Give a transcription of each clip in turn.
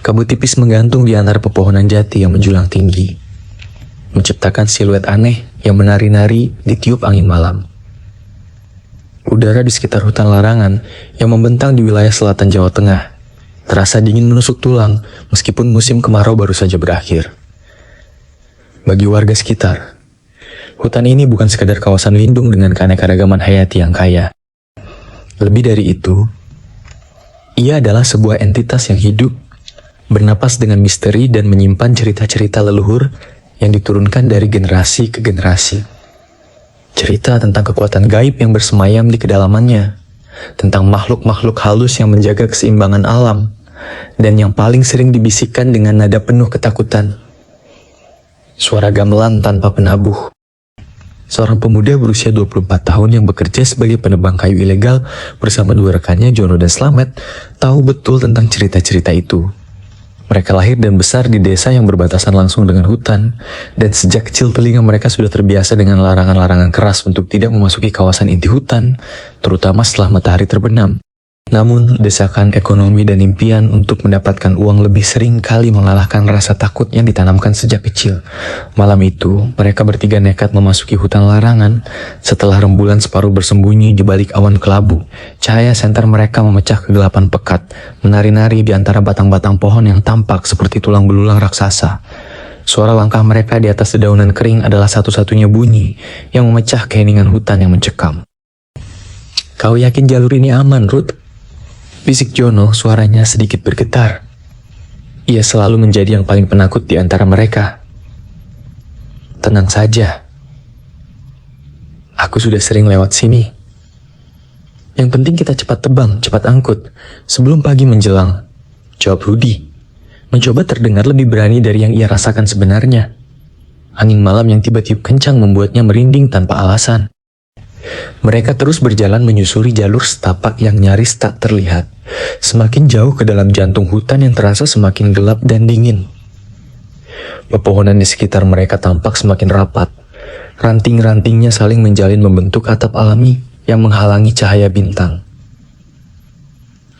Kabut tipis menggantung di antara pepohonan jati yang menjulang tinggi, menciptakan siluet aneh yang menari-nari ditiup angin malam. Udara di sekitar hutan larangan yang membentang di wilayah selatan Jawa Tengah terasa dingin menusuk tulang meskipun musim kemarau baru saja berakhir. Bagi warga sekitar, hutan ini bukan sekadar kawasan lindung dengan keanekaragaman hayati yang kaya. Lebih dari itu, ia adalah sebuah entitas yang hidup, bernapas dengan misteri dan menyimpan cerita-cerita leluhur yang diturunkan dari generasi ke generasi. Cerita tentang kekuatan gaib yang bersemayam di kedalamannya, tentang makhluk-makhluk halus yang menjaga keseimbangan alam, dan yang paling sering dibisikkan dengan nada penuh ketakutan. Suara gamelan tanpa penabuh. Seorang pemuda berusia 24 tahun yang bekerja sebagai penebang kayu ilegal bersama dua rekannya, Jono dan Slamet, tahu betul tentang cerita-cerita itu. Mereka lahir dan besar di desa yang berbatasan langsung dengan hutan, dan sejak kecil telinga mereka sudah terbiasa dengan larangan-larangan keras untuk tidak memasuki kawasan inti hutan, terutama setelah matahari terbenam. Namun, desakan ekonomi dan impian untuk mendapatkan uang lebih sering kali mengalahkan rasa takut yang ditanamkan sejak kecil. Malam itu, mereka bertiga nekat memasuki hutan larangan. Setelah rembulan separuh bersembunyi di balik awan kelabu, cahaya senter mereka memecah kegelapan pekat, menari-nari di antara batang-batang pohon yang tampak seperti tulang belulang raksasa. Suara langkah mereka di atas dedaunan kering adalah satu-satunya bunyi yang memecah keheningan hutan yang mencekam. "Kau yakin jalur ini aman, Ruth?" Bisik Jono, suaranya sedikit bergetar. Ia selalu menjadi yang paling penakut di antara mereka. "Tenang saja. Aku sudah sering lewat sini. Yang penting kita cepat tebang, cepat angkut, sebelum pagi menjelang," jawab Rudy, mencoba terdengar lebih berani dari yang ia rasakan sebenarnya. Angin malam yang tiba-tiba kencang membuatnya merinding tanpa alasan. Mereka terus berjalan menyusuri jalur setapak yang nyaris tak terlihat. Semakin jauh ke dalam jantung hutan yang terasa semakin gelap dan dingin. Pepohonan di sekitar mereka tampak semakin rapat. Ranting-rantingnya saling menjalin membentuk atap alami yang menghalangi cahaya bintang.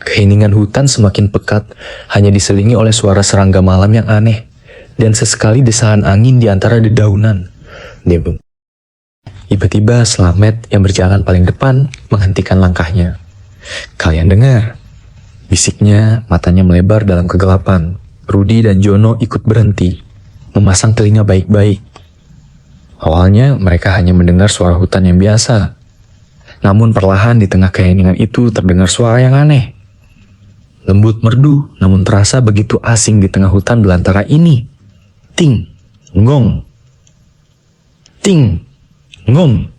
Keheningan hutan semakin pekat, hanya diselingi oleh suara serangga malam yang aneh, dan sesekali desahan angin di antara dedaunan. Tiba-tiba Slamet yang berjalan paling depan menghentikan langkahnya. "Kalian dengar?" bisiknya, matanya melebar dalam kegelapan. Rudy dan Jono ikut berhenti, memasang telinga baik-baik. Awalnya mereka hanya mendengar suara hutan yang biasa. Namun perlahan di tengah keheningan itu terdengar suara yang aneh. Lembut merdu, namun terasa begitu asing di tengah hutan belantara ini. Ting, ngong. Ting, ngong.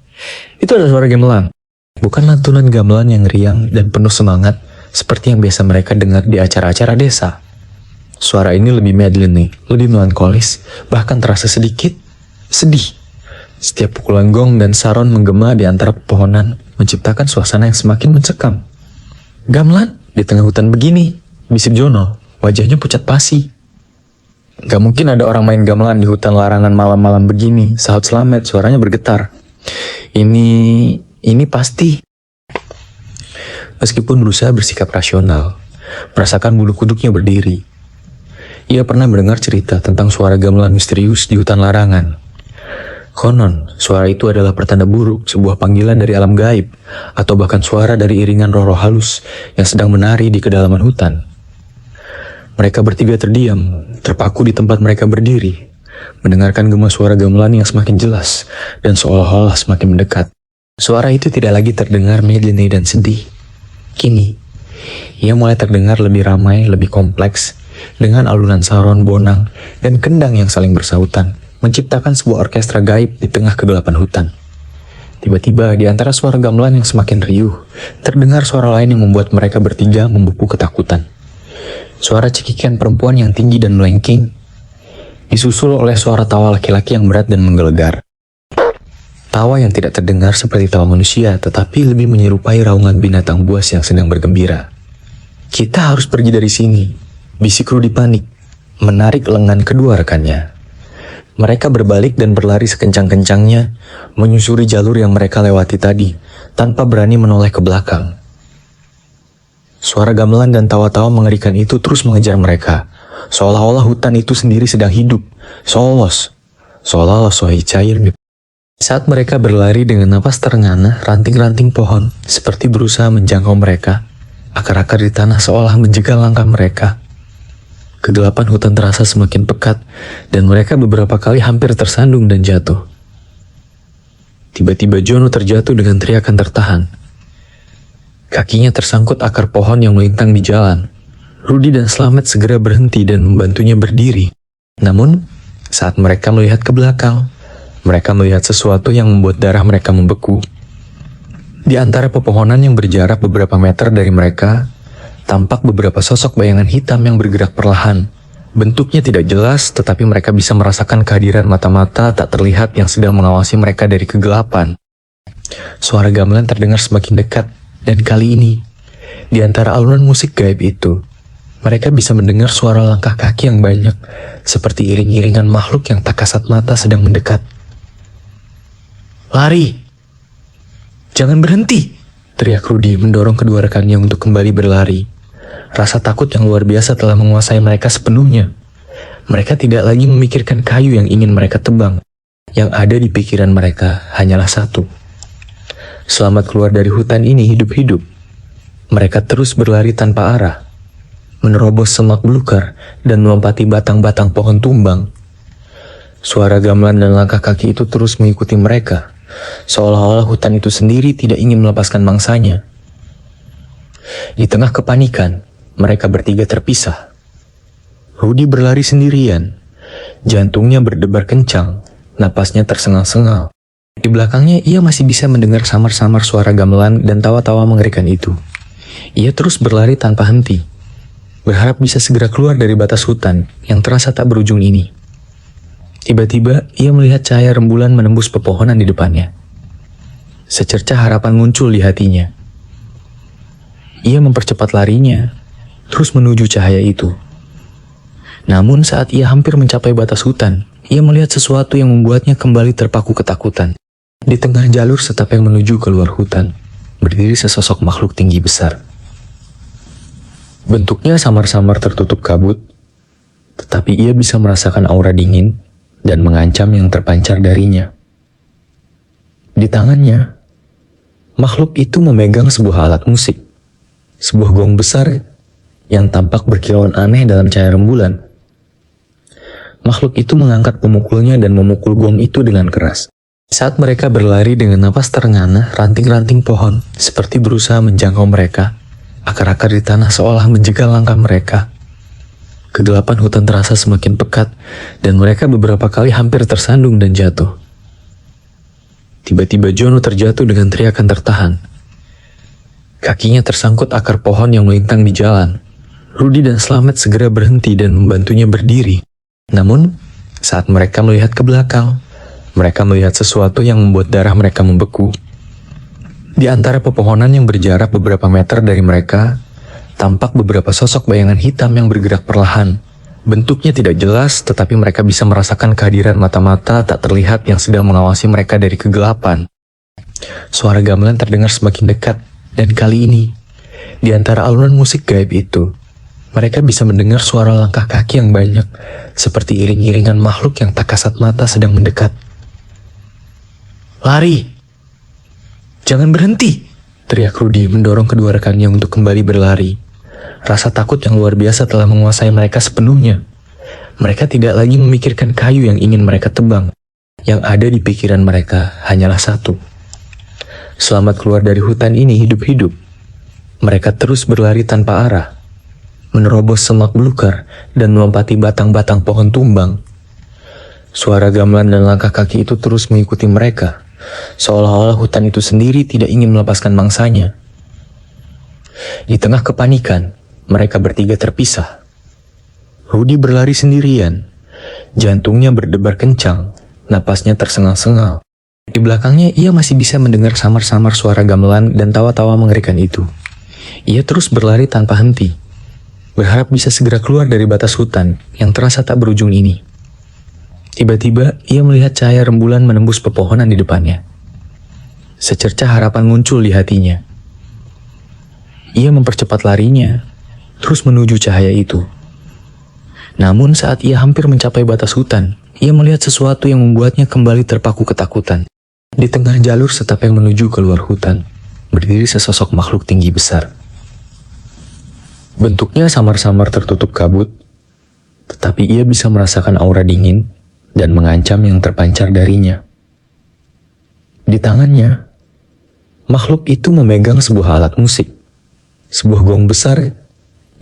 Itu adalah suara gamelan. Bukan lantunan gamelan yang riang dan penuh semangat seperti yang biasa mereka dengar di acara-acara desa. Suara ini lebih medley, lebih melankolis, bahkan terasa sedikit sedih. Setiap pukulan gong dan saron menggema di antara pepohonan, menciptakan suasana yang semakin mencekam. "Gamelan di tengah hutan begini," bisik Jono, wajahnya pucat pasi. "Gak mungkin ada orang main gamelan di hutan larangan malam-malam begini," sahut Slamet, suaranya bergetar. Ini pasti. Meskipun berusaha bersikap rasional, merasakan bulu kuduknya berdiri. Ia pernah mendengar cerita tentang suara gamelan misterius di hutan larangan. Konon, suara itu adalah pertanda buruk, sebuah panggilan dari alam gaib, atau bahkan suara dari iringan roh-roh halus yang sedang menari di kedalaman hutan. Mereka bertiga terdiam, terpaku di tempat mereka berdiri, mendengarkan gema suara gamelan yang semakin jelas dan seolah-olah semakin mendekat. Suara itu tidak lagi terdengar medley dan sedih. Kini, ia mulai terdengar lebih ramai, lebih kompleks, dengan alunan saron, bonang, dan kendang yang saling bersautan, menciptakan sebuah orkestra gaib di tengah kegelapan hutan. Tiba-tiba, di antara suara gamelan yang semakin riuh, terdengar suara lain yang membuat mereka bertiga membeku ketakutan. Suara cekikikan perempuan yang tinggi dan melengking, disusul oleh suara tawa laki-laki yang berat dan menggelegar. Tawa yang tidak terdengar seperti tawa manusia, tetapi lebih menyerupai raungan binatang buas yang sedang bergembira. "Kita harus pergi dari sini," bisik Rudy panik, menarik lengan kedua rekannya. Mereka berbalik dan berlari sekencang-kencangnya, menyusuri jalur yang mereka lewati tadi, tanpa berani menoleh ke belakang. Suara gamelan dan tawa-tawa mengerikan itu terus mengejar mereka, seolah-olah hutan itu sendiri sedang hidup, seolah-olah suai cair. Saat mereka berlari dengan napas terengah, ranting-ranting pohon seperti berusaha menjangkau mereka. Akar-akar di tanah seolah menjegal langkah mereka. Kegelapan hutan terasa semakin pekat, dan mereka beberapa kali hampir tersandung dan jatuh. Tiba-tiba Jono terjatuh dengan teriakan tertahan. Kakinya tersangkut akar pohon yang melintang di jalan. Rudy dan Slamet segera berhenti dan membantunya berdiri. Namun, saat mereka melihat ke belakang, mereka melihat sesuatu yang membuat darah mereka membeku. Di antara pepohonan yang berjarak beberapa meter dari mereka, tampak beberapa sosok bayangan hitam yang bergerak perlahan. Bentuknya tidak jelas, tetapi mereka bisa merasakan kehadiran mata-mata tak terlihat yang sedang mengawasi mereka dari kegelapan. Suara gamelan terdengar semakin dekat, dan kali ini, di antara alunan musik gaib itu, mereka bisa mendengar suara langkah kaki yang banyak, seperti iring-iringan makhluk yang tak kasat mata sedang mendekat. "Lari! Jangan berhenti!" teriak Rudy mendorong kedua rekannya untuk kembali berlari. Rasa takut yang luar biasa telah menguasai mereka sepenuhnya. Mereka tidak lagi memikirkan kayu yang ingin mereka tebang. Yang ada di pikiran mereka hanyalah satu: selamat keluar dari hutan ini hidup-hidup. Mereka terus berlari tanpa arah, menerobos semak belukar dan melompati batang-batang pohon tumbang. Suara gamelan dan langkah kaki itu terus mengikuti mereka, seolah-olah hutan itu sendiri tidak ingin melepaskan mangsanya. Di tengah kepanikan, mereka bertiga terpisah. Rudy berlari sendirian, jantungnya berdebar kencang, napasnya tersengal-sengal. Di belakangnya ia masih bisa mendengar samar-samar suara gamelan dan tawa-tawa mengerikan itu. Ia terus berlari tanpa henti, berharap bisa segera keluar dari batas hutan yang terasa tak berujung ini. Tiba-tiba ia melihat cahaya rembulan menembus pepohonan di depannya. Secercah harapan muncul di hatinya. Ia mempercepat larinya, terus menuju cahaya itu. Namun saat ia hampir mencapai batas hutan, ia melihat sesuatu yang membuatnya kembali terpaku ketakutan. Di tengah jalur setapak yang menuju keluar hutan, berdiri sesosok makhluk tinggi besar. Bentuknya samar-samar tertutup kabut, tetapi ia bisa merasakan aura dingin dan mengancam yang terpancar darinya. Di tangannya, makhluk itu memegang sebuah alat musik, sebuah gong besar yang tampak berkilauan aneh dalam cahaya rembulan. Makhluk itu mengangkat pemukulnya dan memukul gong itu dengan keras. Saat mereka berlari dengan napas terengah, ranting-ranting pohon seperti berusaha menjangkau mereka. Akar-akar di tanah seolah menjegal langkah mereka. Kegelapan hutan terasa semakin pekat, dan mereka beberapa kali hampir tersandung dan jatuh. Tiba-tiba Jono terjatuh dengan teriakan tertahan. Kakinya tersangkut akar pohon yang melintang di jalan. Rudy dan Slamet segera berhenti dan membantunya berdiri. Namun, saat mereka melihat ke belakang, mereka melihat sesuatu yang membuat darah mereka membeku. Di antara pepohonan yang berjarak beberapa meter dari mereka, tampak beberapa sosok bayangan hitam yang bergerak perlahan. Bentuknya tidak jelas, tetapi mereka bisa merasakan kehadiran mata-mata tak terlihat yang sedang mengawasi mereka dari kegelapan. Suara gamelan terdengar semakin dekat, dan kali ini, di antara alunan musik gaib itu, mereka bisa mendengar suara langkah kaki yang banyak, seperti iring-iringan makhluk yang tak kasat mata sedang mendekat. "Lari! Jangan berhenti!" teriak Rudy mendorong kedua rekannya untuk kembali berlari. Rasa takut yang luar biasa telah menguasai mereka sepenuhnya. Mereka tidak lagi memikirkan kayu yang ingin mereka tebang. Yang ada di pikiran mereka hanyalah satu: selamat keluar dari hutan ini hidup-hidup. Mereka terus berlari tanpa arah, menerobos semak belukar dan melompati batang-batang pohon tumbang. Suara gamelan dan langkah kaki itu terus mengikuti mereka, seolah-olah hutan itu sendiri tidak ingin melepaskan mangsanya. Di tengah kepanikan, mereka bertiga terpisah. Rudy berlari sendirian, jantungnya berdebar kencang, napasnya tersengal-sengal. Di belakangnya ia masih bisa mendengar samar-samar suara gamelan dan tawa-tawa mengerikan itu. Ia terus berlari tanpa henti, berharap bisa segera keluar dari batas hutan yang terasa tak berujung ini. Tiba-tiba ia melihat cahaya rembulan menembus pepohonan di depannya. Secercah harapan muncul di hatinya. Ia mempercepat larinya, terus menuju cahaya itu. Namun saat ia hampir mencapai batas hutan, ia melihat sesuatu yang membuatnya kembali terpaku ketakutan. Di tengah jalur setapak yang menuju keluar hutan, berdiri sesosok makhluk tinggi besar. Bentuknya samar-samar tertutup kabut, tetapi ia bisa merasakan aura dingin dan mengancam yang terpancar darinya. Di tangannya, makhluk itu memegang sebuah alat musik, sebuah gong besar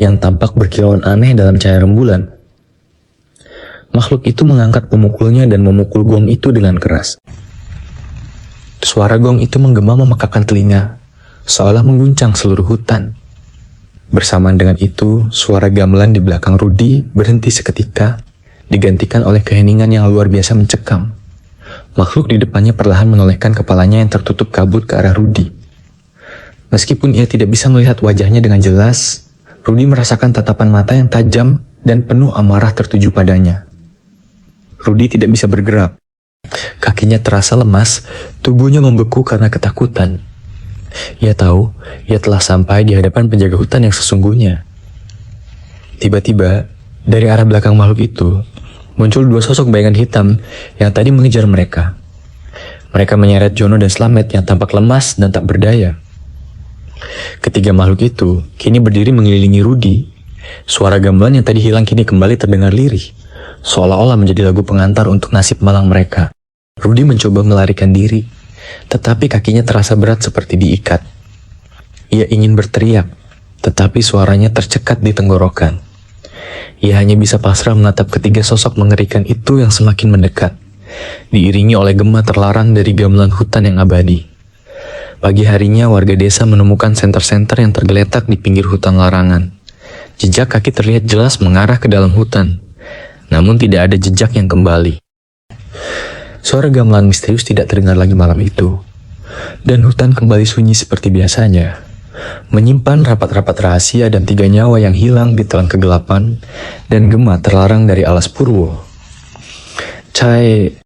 yang tampak berkilauan aneh dalam cahaya rembulan. Makhluk itu mengangkat pemukulnya dan memukul gong itu dengan keras. Suara gong itu menggema memekakkan telinga, seolah mengguncang seluruh hutan. Bersamaan dengan itu, suara gamelan di belakang Rudy berhenti seketika, digantikan oleh keheningan yang luar biasa mencekam. Makhluk di depannya perlahan menolehkan kepalanya yang tertutup kabut ke arah Rudy. Meskipun ia tidak bisa melihat wajahnya dengan jelas, Rudy merasakan tatapan mata yang tajam dan penuh amarah tertuju padanya. Rudy tidak bisa bergerak. Kakinya terasa lemas, tubuhnya membeku karena ketakutan. Ia tahu, ia telah sampai di hadapan penjaga hutan yang sesungguhnya. Tiba-tiba, dari arah belakang makhluk itu, muncul dua sosok bayangan hitam yang tadi mengejar mereka. Mereka menyeret Jono dan Slamet yang tampak lemas dan tak berdaya. Ketiga makhluk itu kini berdiri mengelilingi Rudy. Suara gamelan yang tadi hilang kini kembali terdengar lirih, seolah-olah menjadi lagu pengantar untuk nasib malang mereka. Rudy mencoba melarikan diri, tetapi kakinya terasa berat seperti diikat. Ia ingin berteriak, tetapi suaranya tercekat di tenggorokan. Ia hanya bisa pasrah menatap ketiga sosok mengerikan itu yang semakin mendekat, diiringi oleh gema terlarang dari gamelan hutan yang abadi. Pagi harinya warga desa menemukan senter-senter yang tergeletak di pinggir hutan larangan. Jejak kaki terlihat jelas mengarah ke dalam hutan, namun tidak ada jejak yang kembali. Suara gamelan misterius tidak terdengar lagi malam itu, dan hutan kembali sunyi seperti biasanya, menyimpan rapat-rapat rahasia dan 3 nyawa yang hilang di telan kegelapan dan gema terlarang dari alas purwo. Cai